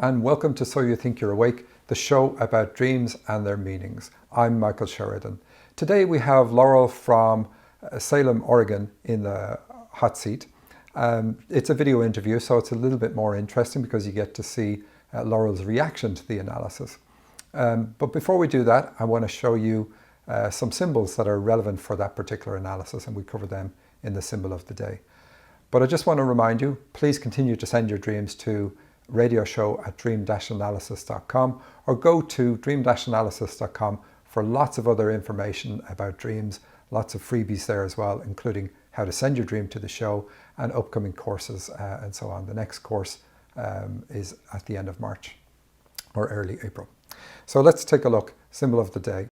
and welcome to So You Think You're Awake, the show about dreams and their meanings. I'm Michael Sheridan. Today we have Laurel from Salem, Oregon in the hot seat. It's a video interview, so it's a little bit more interesting because you get to see Laurel's reaction to the analysis. But before we do that, I want to show you some symbols that are relevant for that particular analysis, and we cover them in the symbol of the day. But I just want to remind you, please continue to send your dreams to radioshow@dream-analysis.com or go to dream-analysis.com for lots of other information about dreams, lots of freebies there as well, including how to send your dream to the show and upcoming courses and so on. The next course is at the end of March or early April. So let's take a look. Symbol of the day.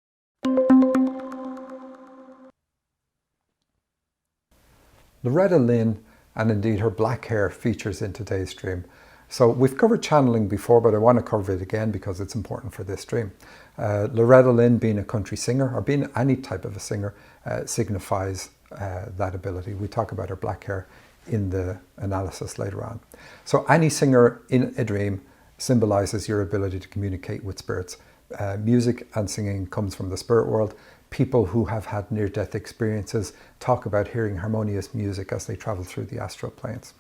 Loretta Lynn, and indeed her black hair, features in today's dream. So we've covered channeling before, but I want to cover it again because it's important for this dream. Loretta Lynn, being a country singer or being any type of a singer, signifies that ability. We talk about her black hair in the analysis later on. So any singer in a dream symbolizes your ability to communicate with spirits. Music and singing comes from the spirit world. People who have had near-death experiences talk about hearing harmonious music as they travel through the astral planes.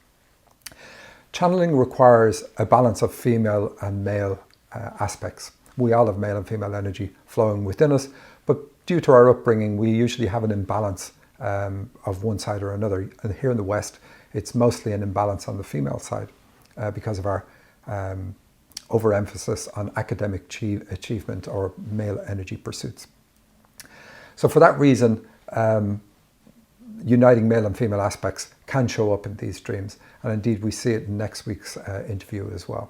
Channeling requires a balance of female and male aspects. We all have male and female energy flowing within us, but due to our upbringing, we usually have an imbalance of one side or another. And here in the West, it's mostly an imbalance on the female side because of our overemphasis on academic achievement or male energy pursuits. So for that reason, uniting male and female aspects can show up in these dreams. And indeed, we see it in next week's interview as well.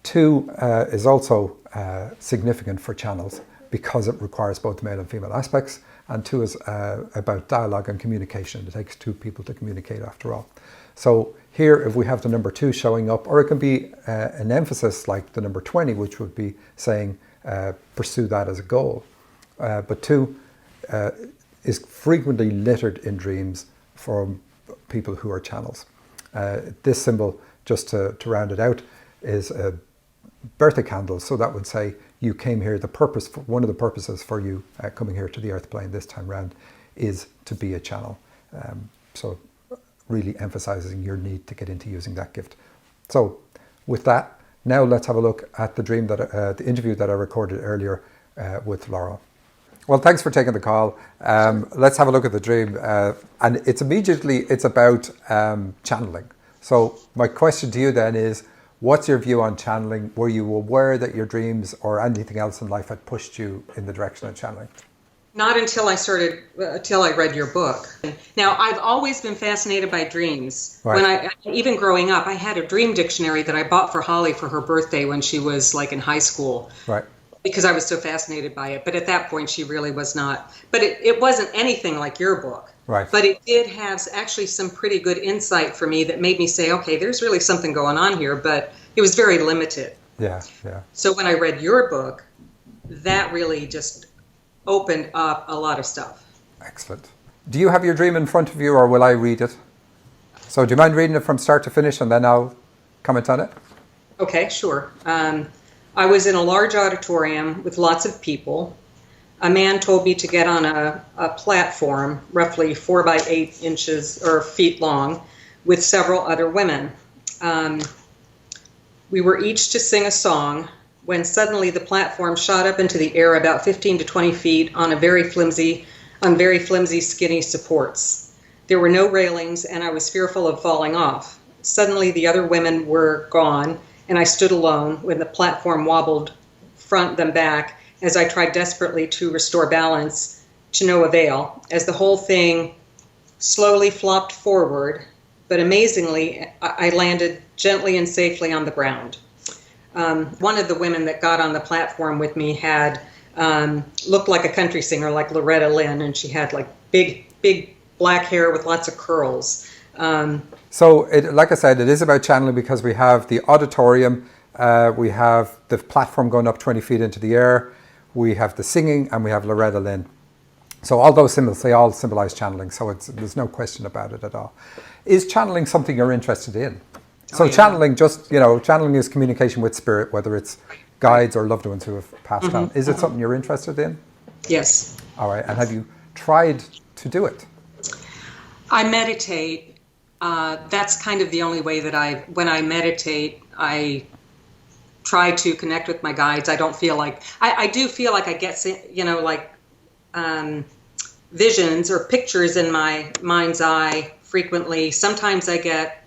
2 is also significant for channels because it requires both male and female aspects. And 2 is about dialogue and communication. It takes 2 people to communicate after all. So here, if we have the number 2 showing up, or it can be an emphasis like the number 20, which would be saying, pursue that as a goal. But 2 is frequently littered in dreams from people who are channels. This symbol, just to round it out, is a birthday candle. So that would say you came here, one of the purposes for you coming here to the earth plane this time round is to be a channel. So really emphasizing your need to get into using that gift. So with that, now let's have a look at the dream the interview that I recorded earlier with Laurel. Well, thanks for taking the call. Let's have a look at the dream. And it's about channeling. So my question to you then is, what's your view on channeling? Were you aware that your dreams or anything else in life had pushed you in the direction of channeling? Not until I read your book. Now, I've always been fascinated by dreams. Right. Even growing up, I had a dream dictionary that I bought for Holly for her birthday when she was like in high school. Right. Because I was so fascinated by it. But at that point, she really was not. But it wasn't anything like your book. Right. But it did have actually some pretty good insight for me that made me say, okay, there's really something going on here. But it was very limited. Yeah. So when I read your book, that really just opened up a lot of stuff. Excellent. Do you have your dream in front of you, or will I read it? So do you mind reading it from start to finish, and then I'll comment on it? Okay, sure. I was in a large auditorium with lots of people. A man told me to get on a platform, roughly 4 by 8 inches or feet long, with several other women. We were each to sing a song when suddenly the platform shot up into the air about 15 to 20 feet on very flimsy, skinny supports. There were no railings, and I was fearful of falling off. Suddenly the other women were gone, and I stood alone when the platform wobbled front then back as I tried desperately to restore balance, to no avail, as the whole thing slowly flopped forward, but amazingly, I landed gently and safely on the ground. One of the women that got on the platform with me had looked like a country singer, like Loretta Lynn, and she had like big black hair with lots of curls. So, like I said, it is about channeling because we have the auditorium, we have the platform going up 20 feet into the air, we have the singing, and we have Loretta Lynn. So all those symbols, they all symbolize channeling, so there's no question about it at all. Is channeling something you're interested in? So yeah. channeling, channeling is communication with spirit, whether it's guides or loved ones who have passed on. Is it something you're interested in? Yes. All right. And have you tried to do it? I meditate. That's kind of the only way that when I meditate, I try to connect with my guides. I don't feel like, I do feel like I get, visions or pictures in my mind's eye frequently. Sometimes I get,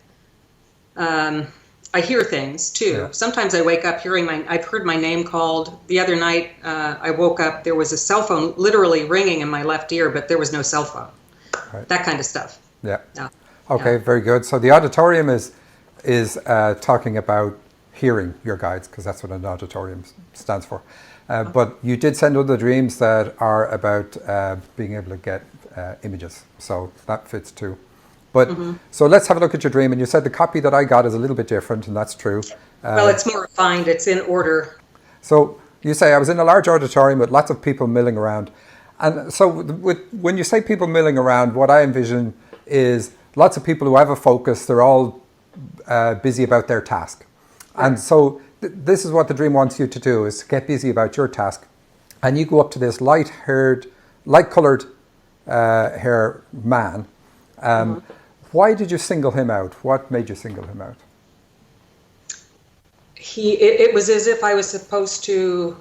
I hear things too. Yeah. Sometimes I wake up I've heard my name called. The other night, I woke up, there was a cell phone literally ringing in my left ear, but there was no cell phone. Right. That kind of stuff. Yeah. Yeah. Okay, Yeah. very good. So the auditorium is talking about hearing your guides, because that's what an auditorium stands for. But you did send other dreams that are about being able to get images. So that fits too. But so let's have a look at your dream. And you said the copy that I got is a little bit different, and that's true. Well, it's more refined. It's in order. So you say, I was in a large auditorium with lots of people milling around. And so when you say people milling around, what I envision is lots of people who have a focus. They're all busy about their task. Right. And so this is what the dream wants you to do, is to get busy about your task. And you go up to this light-colored hair man. Why did you single him out? What made you single him out? It was as if I was supposed to,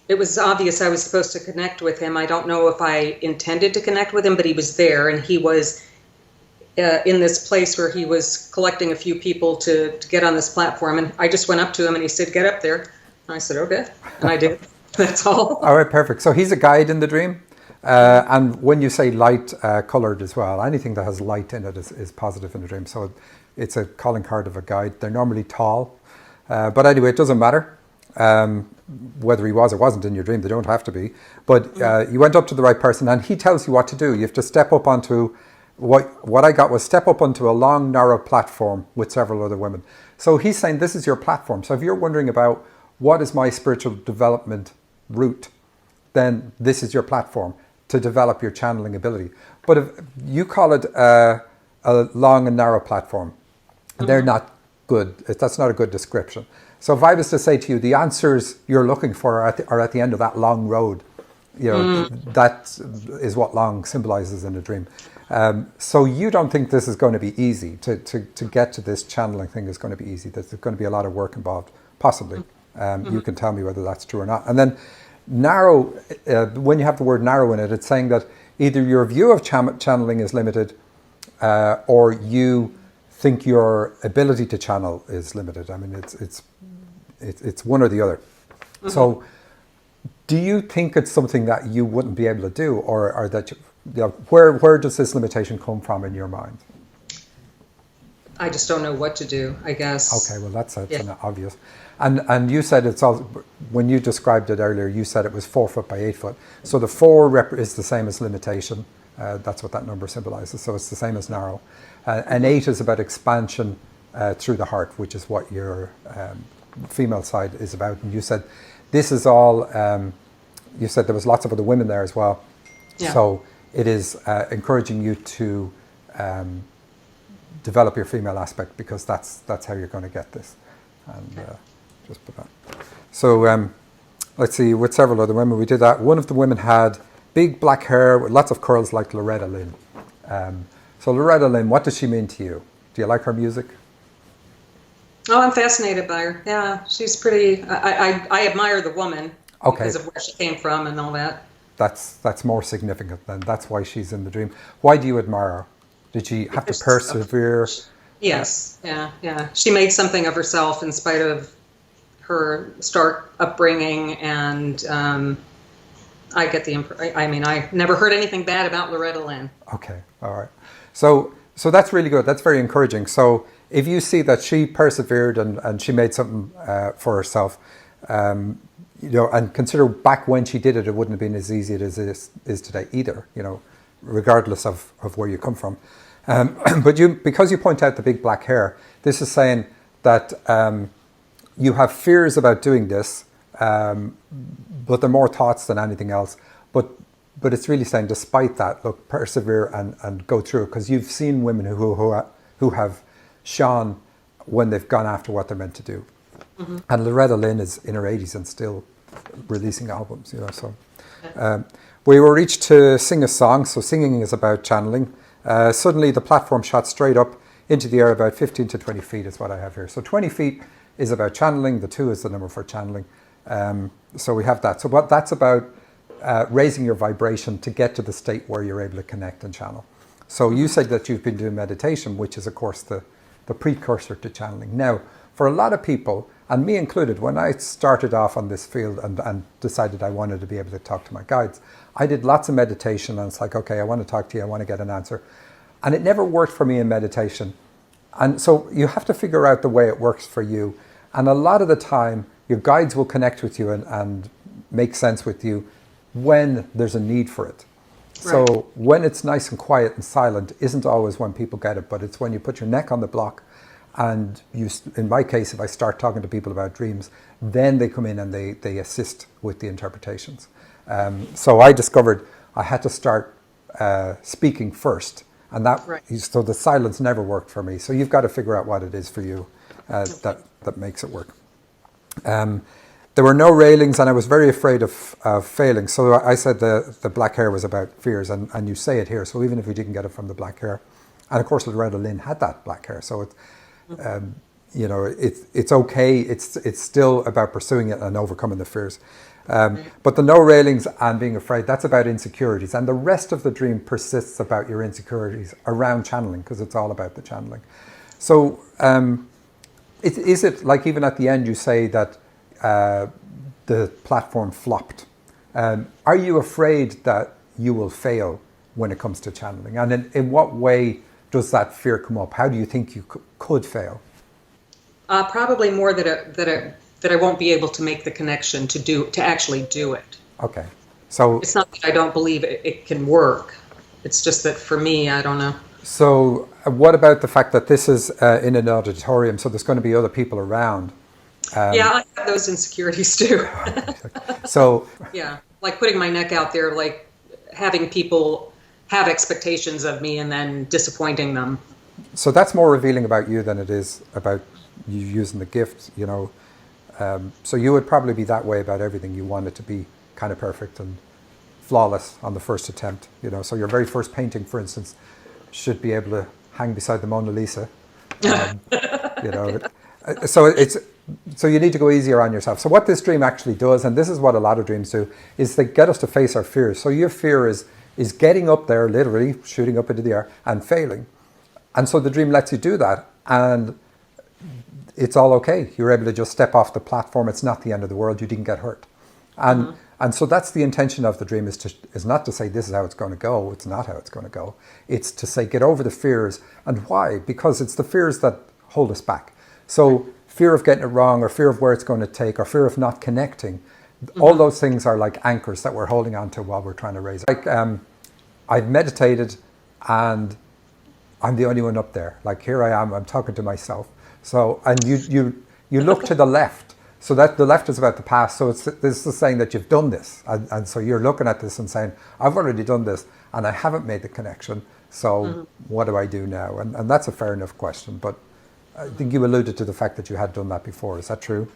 it was obvious I was supposed to connect with him. I don't know if I intended to connect with him, but he was there, and he was in this place where he was collecting a few people to get on this platform. And I just went up to him and he said, "Get up there." And I said, "Okay." And I did. That's all. All right, perfect. So he's a guide in the dream. And when you say light colored as well, anything that has light in it is positive in the dream. So it's a calling card of a guide. They're normally tall. But anyway, it doesn't matter whether he was or wasn't in your dream. They don't have to be. But you went up to the right person and he tells you what to do. You have to step up onto, what I got was step up onto a long, narrow platform with several other women. So he's saying this is your platform. So if you're wondering about what is my spiritual development route, then this is your platform to develop your channeling ability. But if you call it a long and narrow platform, they're not good. That's not a good description. So if I was to say to you, the answers you're looking for are at the end of that long road, that is what long symbolizes in a dream. So you don't think this is going to be easy to get to this channeling thing is going to be easy. There's going to be a lot of work involved, possibly. You can tell me whether that's true or not. And then narrow, when you have the word narrow in it, it's saying that either your view of channeling is limited or you think your ability to channel is limited. I mean, it's one or the other. So do you think it's something that you wouldn't be able to do, or that where does this limitation come from in your mind? I just don't know what to do, I guess. Okay, well that's obvious. And you said it's all, when you described it earlier, you said it was 4 foot by 8 foot. So the 4 is the same as limitation. That's what that number symbolizes. So it's the same as narrow. And 8 is about expansion through the heart, which is what your female side is about. And you said this is all, you said there was lots of other women there as well. Yeah. So it is encouraging you to develop your female aspect, because that's how you're going to get this. And just put that. So let's see, with several other women we did that. One of the women had big black hair with lots of curls, like Loretta Lynn. So Loretta Lynn, what does she mean to you? Do you like her music? Oh, I'm fascinated by her. Yeah, she's pretty. I admire the woman because of where she came from and all that. That's more significant then. That's why she's in the dream. Why do you admire her? Did she have to persevere? Yes, yeah. She made something of herself in spite of her stark upbringing, and I get the I mean, I never heard anything bad about Loretta Lynn. Okay, all right. So that's really good. That's very encouraging. So if you see that she persevered and she made something for herself, and consider back when she did it, it wouldn't have been as easy as it is today either, regardless of where you come from. But because you point out the big black hair, this is saying that you have fears about doing this, but they're more thoughts than anything else. But it's really saying, despite that, look, persevere and go through it, because you've seen women who have shone when they've gone after what they're meant to do. And Loretta Lynn is in her 80s and still releasing albums, you know. So we were reached to sing a song. So singing is about channeling. Suddenly the platform shot straight up into the air about 15 to 20 feet is what I have here. So 20 feet is about channeling. The 2 is the number for channeling. So we have that. So what that's about, raising your vibration to get to the state where you're able to connect and channel. So you said that you've been doing meditation, which is of course the precursor to channeling. Now, for a lot of people, and me included, when I started off on this field and decided I wanted to be able to talk to my guides, I did lots of meditation, and it's like, okay, I want to talk to you, I want to get an answer. And it never worked for me in meditation. And so you have to figure out the way it works for you. And a lot of the time, your guides will connect with you and make sense with you when there's a need for it. So Right. when it's nice and quiet and silent isn't always when people get it, but it's when you put your neck on the block. And you, in my case, if I start talking to people about dreams, then they come in and they assist with the interpretations. So I discovered I had to start speaking first, and Right. so the silence never worked for me. So you've got to figure out what it is for you that makes it work. There were no railings, and I was very afraid of failing. So I said the black hair was about fears, and you say it here. So even if we didn't get it from the black hair, and of course Loretta Lynn had that black hair, so it's you know, it's okay. It's still about pursuing it and overcoming the fears. But the no railings and being afraid, that's about insecurities. And the rest of the dream persists about your insecurities around channeling, because it's all about the channeling. So is it like, even at the end you say that the platform flopped? Are you afraid that you will fail when it comes to channeling? And in what way does that fear come up? How do you think you could fail? Probably more that I won't be able to make the connection to actually do it. Okay, so It's not that I don't believe it can work. It's just that for me, I don't know. so what about the fact that this is in an auditorium, so there's going to be other people around? Yeah, I have those insecurities too. So Yeah, like putting my neck out there, like having people have expectations of me and then disappointing them. so that's more revealing about you than it is about you using the gift, you know. So you would probably be that way about everything. You want it to be kind of perfect and flawless on the first attempt, you know. So your very first painting, for instance, should be able to hang beside the Mona Lisa. You know, so you need to go easier on yourself. So what this dream actually does, and this is what a lot of dreams do, is they get us to face our fears. So your fear is getting up there, literally shooting up into the air and failing. And so the dream lets you do that, and it's all okay. You're able to just step off the platform. It's not the end of the world. You didn't get hurt. And so that's the intention of the dream, is not to say this is how it's going to go. It's not how it's going to go. It's to say get over the fears. And why? Because it's the fears that hold us back. So fear of getting it wrong, or fear of where it's going to take, or fear of not connecting, all those things are like anchors that we're holding on to while we're trying to raise it. Like I've meditated and I'm the only one up there. Like here I am, I'm talking to myself. So, and you look to the left. So that the left is about the past. So this is saying that you've done this. And so you're looking at this and saying, I've already done this and I haven't made the connection. So what do I do now? And that's a fair enough question. But I think you alluded to the fact that you had done that before. Is that true?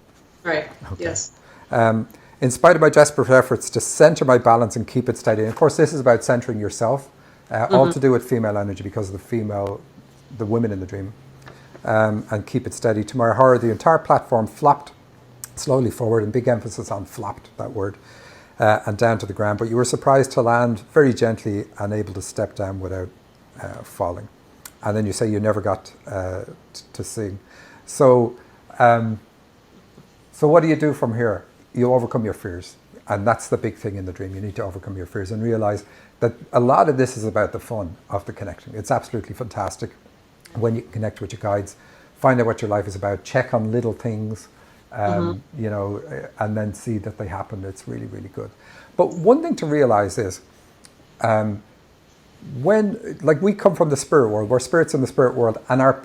Right. Okay. Yes. In spite of my desperate efforts to center my balance and keep it steady. And of course, this is about centering yourself, all to do with female energy, because of the women in the dream, and keep it steady. To my horror, the entire platform flopped slowly forward, and big emphasis on flopped, that word, and down to the ground. But you were surprised to land very gently and able to step down without falling. And then you say you never got to sing. So, so what do you do from here? You overcome your fears. And that's the big thing in the dream. You need to overcome your fears and realize that a lot of this is about the fun of the connection. It's absolutely fantastic when you connect with your guides, find out what your life is about, check on little things, you know, and then see that they happen. It's really, really good. But one thing to realize is when, like, we come from the spirit world, we're spirits in the spirit world, and our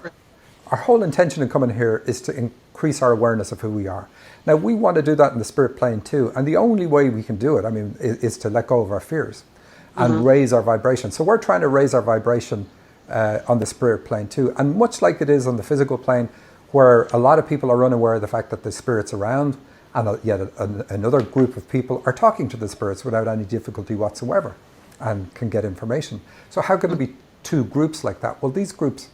whole intention in coming here is to increase our awareness of who we are. Now, we want to do that in the spirit plane too, and the only way we can do it, I mean, is to let go of our fears and raise our vibration. So we're trying to raise our vibration on the spirit plane too. And much like it is on the physical plane, where a lot of people are unaware of the fact that the spirit's around, and yet another group of people are talking to the spirits without any difficulty whatsoever and can get information. So how can there be two groups like that? Well, these groups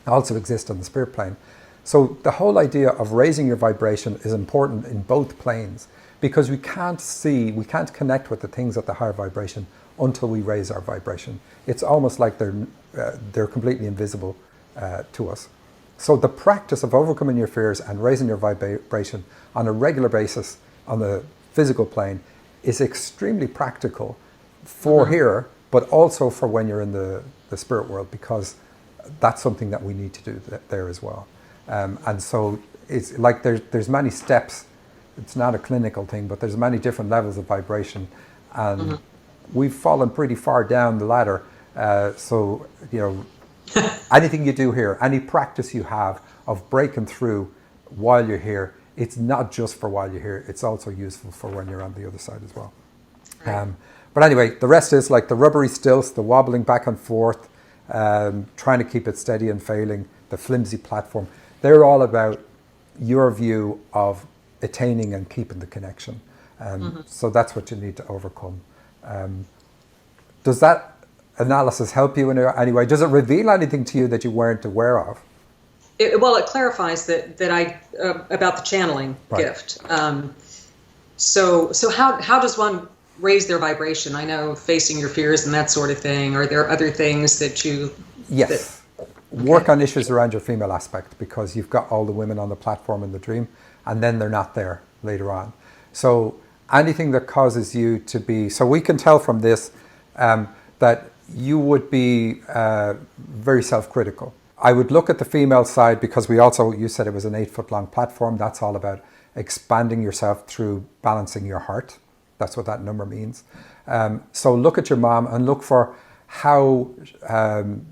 also exist on the spirit plane. So the whole idea of raising your vibration is important in both planes, because we can't connect with the things at the higher vibration until we raise our vibration. It's almost like they're completely invisible to us. So the practice of overcoming your fears and raising your vibration on a regular basis on the physical plane is extremely practical for here, but also for when you're in the spirit world, because that's something that we need to do there as well. And so it's like there's many steps. It's not a clinical thing, but there's many different levels of vibration, and we've fallen pretty far down the ladder. So, you know, anything you do here, any practice you have of breaking through while you're here, it's not just for while you're here, it's also useful for when you're on the other side as well. Right. But anyway, the rest is like the rubbery stilts, the wobbling back and forth, trying to keep it steady and failing, the flimsy platform. They're all about your view of attaining and keeping the connection. So that's what you need to overcome. Does that analysis help you in any way? Does it reveal anything to you that you weren't aware of? It clarifies that I about the channeling gift. So how does one raise their vibration? I know facing your fears and that sort of thing. Are there other things that you... Yes. Work on issues around your female aspect, because you've got all the women on the platform in the dream, and then they're not there later on. So anything that causes you to be... So we can tell from this that you would be very self-critical. I would look at the female side, because you said it was an 8-foot-long platform. That's all about expanding yourself through balancing your heart. That's what that number means. So look at your mom and look for how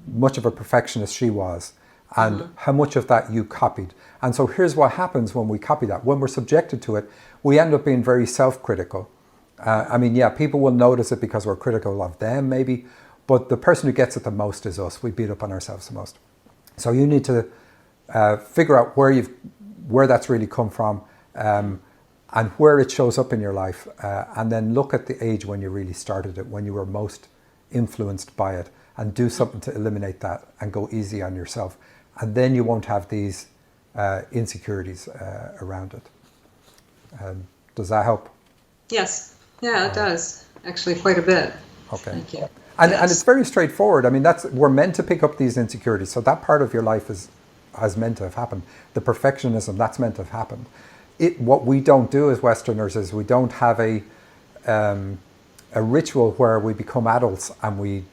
much of a perfectionist she was, and how much of that you copied. And so here's what happens when we copy that. When we're subjected to it, we end up being very self-critical. I mean, yeah, people will notice it because we're critical of them maybe, but the person who gets it the most is us. We beat up on ourselves the most. So you need to figure out where that's really come from, and where it shows up in your life, and then look at the age when you really started it, when you were most influenced by it, and do something to eliminate that and go easy on yourself. And then you won't have these insecurities around it. Does that help? Yes. Yeah, it does. Actually, quite a bit. Okay. Thank you. And it's very straightforward. I mean, we're meant to pick up these insecurities. So that part of your life has meant to have happened. The perfectionism, that's meant to have happened. What we don't do as Westerners is we don't have a ritual where we become adults and we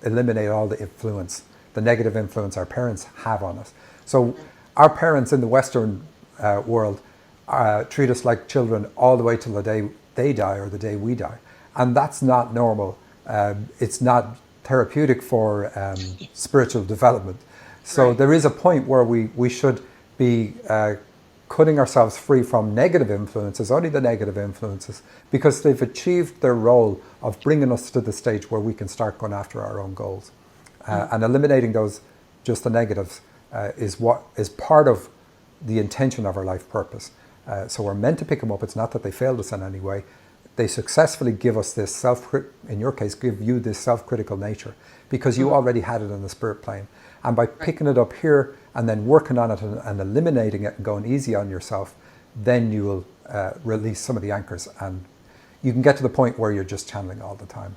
eliminate all the influence, the negative influence our parents have on us. So our parents in the Western world treat us like children all the way till the day they die or the day we die. And that's not normal. It's not therapeutic for spiritual development. So there is a point where we should be cutting ourselves free from negative influences, only the negative influences, because they've achieved their role of bringing us to the stage where we can start going after our own goals. And eliminating just the negatives, is part of the intention of our life purpose. So we're meant to pick them up. It's not that they failed us in any way. They successfully give us this in your case, give you this self-critical nature, because you already had it in the spirit plane. And by picking it up here and then working on it and eliminating it and going easy on yourself, then you will release some of the anchors, and you can get to the point where you're just channeling all the time,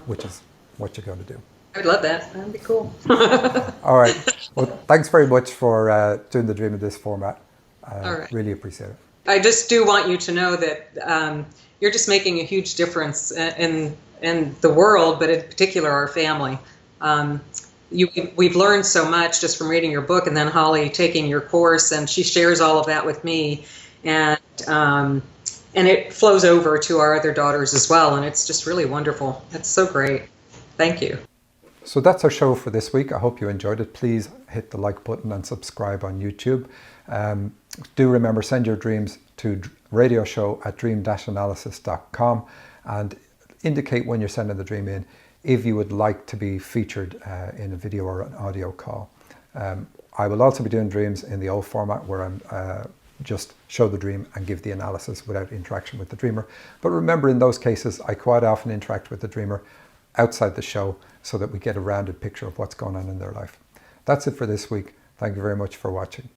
which is what you're going to do. I would love that. That'd be cool. All right. Well, thanks very much for doing the dream in this format. All right. Really appreciate it. I just do want you to know that you're just making a huge difference in the world, but in particular our family. We've learned so much just from reading your book, and then Holly taking your course, and she shares all of that with me, and it flows over to our other daughters as well, and it's just really wonderful. It's so great. Thank you. So that's our show for this week. I hope you enjoyed it. Please hit the like button and subscribe on YouTube. Do remember, send your dreams to radioshow@dream-analysis.com and indicate when you're sending the dream in if you would like to be featured in a video or an audio call. I will also be doing dreams in the old format where I'm just show the dream and give the analysis without interaction with the dreamer. But remember, in those cases, I quite often interact with the dreamer outside the show so that we get a rounded picture of what's going on in their life. That's it for this week. Thank you very much for watching.